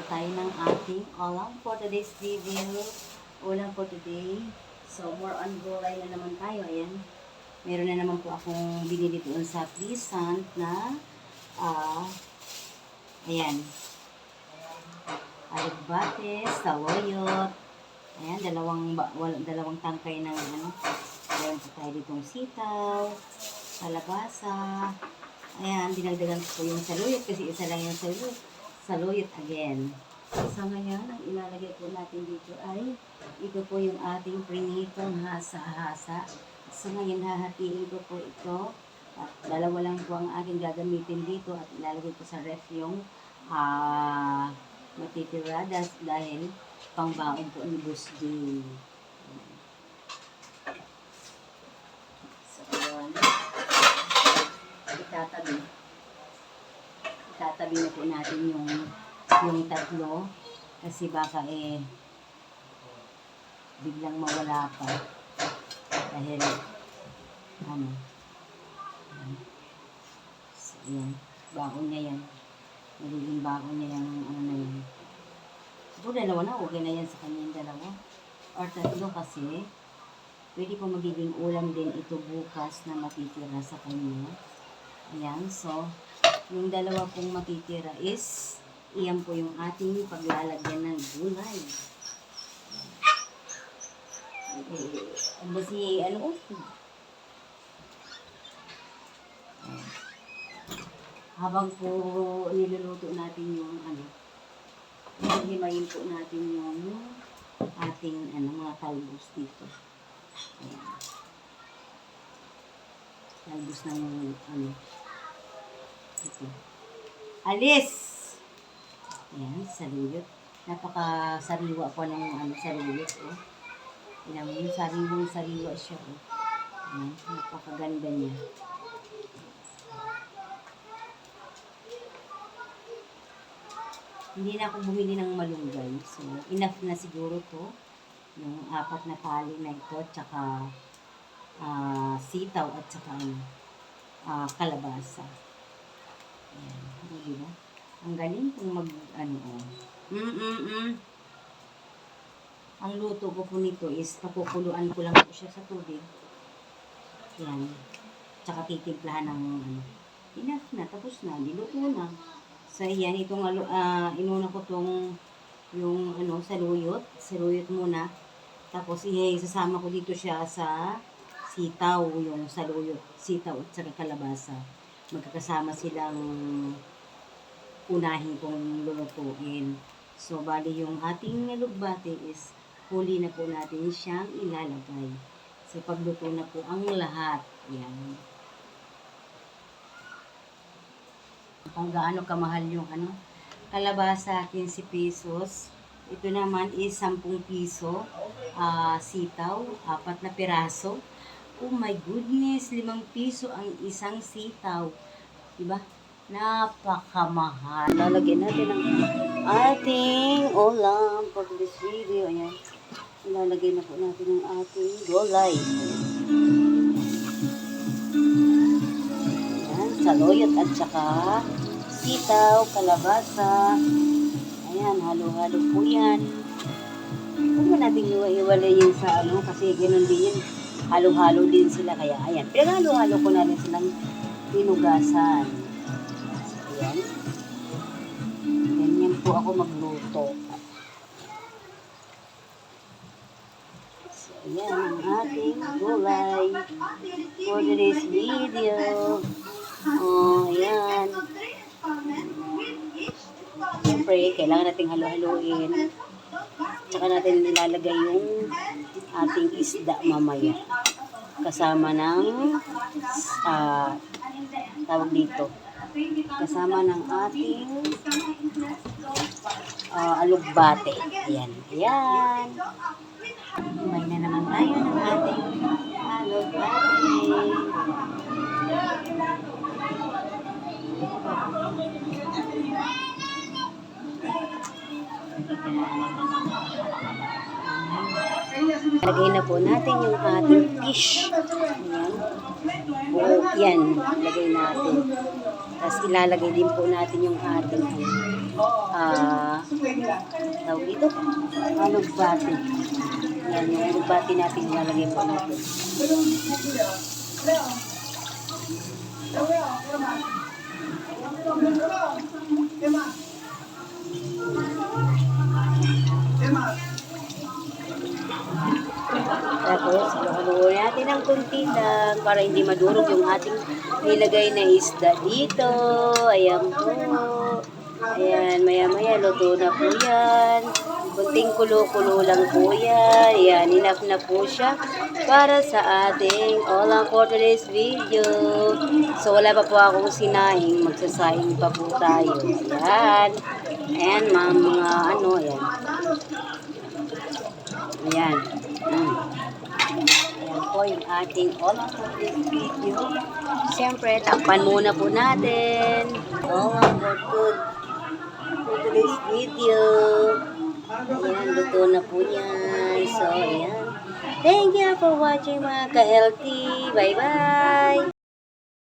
tayo ng ating ulam for today's video. Ulam for today. So, more on gulay na naman tayo. Ayan. Meron na naman po akong binili doon sa Pleasant na ayan. Alugbate, saloyot. Ayan, dalawang tangkay ng ano. Meron po tayo ditong sitaw, kalabasa. Ayan, dinagdagan ko yung saluyot kasi isa lang yung saluyot again. So ngayon, ang ilalagay po natin dito ay ito po yung ating prinitong hasa-hasa. So ngayon, hahatiin ko po ito. At dalawa lang po ang aking gagamitin dito at ilalagay ko sa ref yung matitira dahil pangbaon po ni Boss Jane. So, ayan. Itatabi na po natin yung tatlo kasi baka biglang mawala pa dahil so, yan, baon niya yan, magiging baon niya yung na yan. Siguro dalawa na, okay na yan sa kanyang dalawa or tatlo kasi pwede po magiging ulam din ito bukas na matitira sa kanya. Ayan, so yung dalawa pong matitira is iyan po yung ating paglalagyan ng gulay. Habang po niluluto natin yung himayin po natin yung ating mga talbos dito. Ayan. Talbos ng ito. Alis! Ayan, saluyot. Napaka-sariwa po ng saluyot. Ayan, yung sariwa siya. Ayan, napakaganda niya. Hindi na ako bumili ng malunggay. So, enough na siguro to. Yung 4 na tali na ito, tsaka sitaw at tsaka kalabasa. Ayan, diba? Ang galing kung Ang luto ko po nito is papukuluan ko lang po siya sa tubig. Ayan. Tsaka titimplahan ng enough na, tapos na, diluto na. So, ayan, itong inuna ko tong yung saluyot muna. Tapos isasama ko dito siya sa sitaw, yung saluyot, sitaw at saka kalabasa. Magkakasama silang unahin kong lulutuin. So, bali yung ating alugbate is huli na po natin siyang ilalagay. So, pagluto na po ang lahat. Ayan. Kung gaano kamahal yung kalabasa, 15 pesos. Ito naman is 10 piso. Sitaw, 4 na piraso. Oh my goodness, 5 piso ang isang sitaw. Diba? Napakamahal. Lalagyan natin ang ating ulam for this video. Ayan. Ilalagay na po natin ang ating gulay. Ayan, saloyot at saka sitaw, kalabasa. Ayan, halo-halo po yan. Huwag mo natin iwalayin sa kasi ganoon din yun. Halo-halo din sila. Kaya, ayan, pinag-halo-halo ko na rin silang pinugasan. Ayan. Ganyan po ako magluto. So, ayan ang ating gulay for today's video. Ayan. Siyempre, kailangan nating halo-haloin. Tsaka natin nilalagay yung ating isda mamaya. Kasama ng tawag dito. Kasama ng ating alugbate. Ayan. Ayan. Himay na naman tayo ng ating alugbate. Lagay na po natin yung ating fish. Ayan. Yan, lagay natin. Tapos ilalagay din po natin yung ating tawag dito, alugbati. Yan, yung alugbati natin, ilalagay po natin. Tapos, haluin natin ng kunti lang para hindi madurog yung ating nilagay na isda dito. Ayan po. Ayan, maya-maya, luto na po yan. Kunting kulo-kulo lang po yan. Ayan, enough na po siya para sa ating all for today's video. So, wala pa po akong sinaing. Magsasaing pa po tayo. Ayan. Ayan, mga ano, ayan. Ayan. Ayan po yung ating all for this video. Siyempre, takpan muna po natin. All for good. For today's video. Ayan, luto na po yan. So, ayan. Thank you for watching mga ka-healthy. Bye-bye!